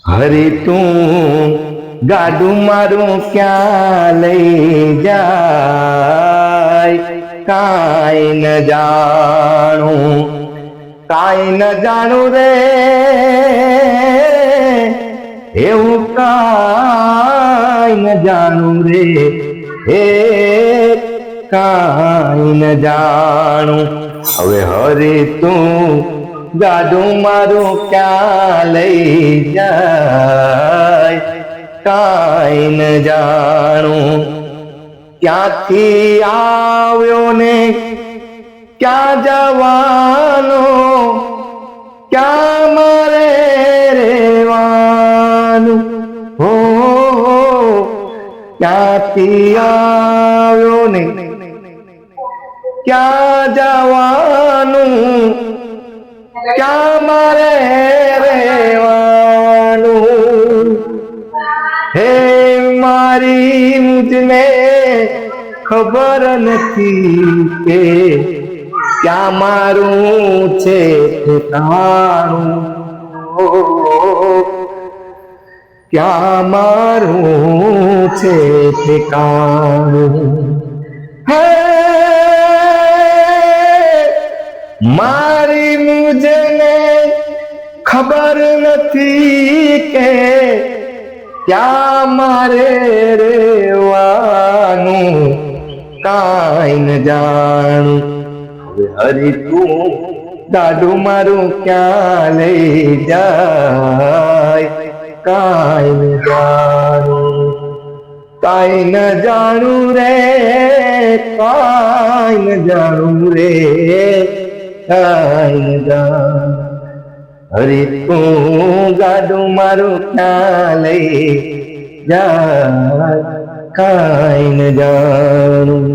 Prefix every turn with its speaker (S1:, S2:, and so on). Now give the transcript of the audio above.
S1: હરે તું ગાડું મારું ક્યાં લઈ જાય કાંઈ ન જાણું રે એવું કાંઈ ન જાણું રે હે કાંઈ ન જાણું હવે હરે તું ગાડું મારું ક્યાં લઈ જાય કાંઈ ન જાણું ક્યાંથી આવ્યો ને ક્યાં જવાનો ક્યાં મારે રહેવાનું હો ક્યાંથી આવ્યો ને ક્યાં જવાનું ક્યાં મારે રહેવાનું હે મારી મુજને ખબર નથી કે ક્યાં મારું છે ઠેકાણું ક્યાં મારું છે ઠેકાણું હે મારી મુજને ખબર નથી કે ક્યાં મારે રહેવાનું કાંઈ ન જાણું હવે હરી તું ગાડું મારું ક્યાં લઈ જાય કાંઈ ન જાણું કાંઈ ન જાણું રે કાંઈ ન જાણું રે કાંઈ ન જાણું હરી તું ગાડું મારું ક્યાં લઈ જાય કાંઈ ન જાણું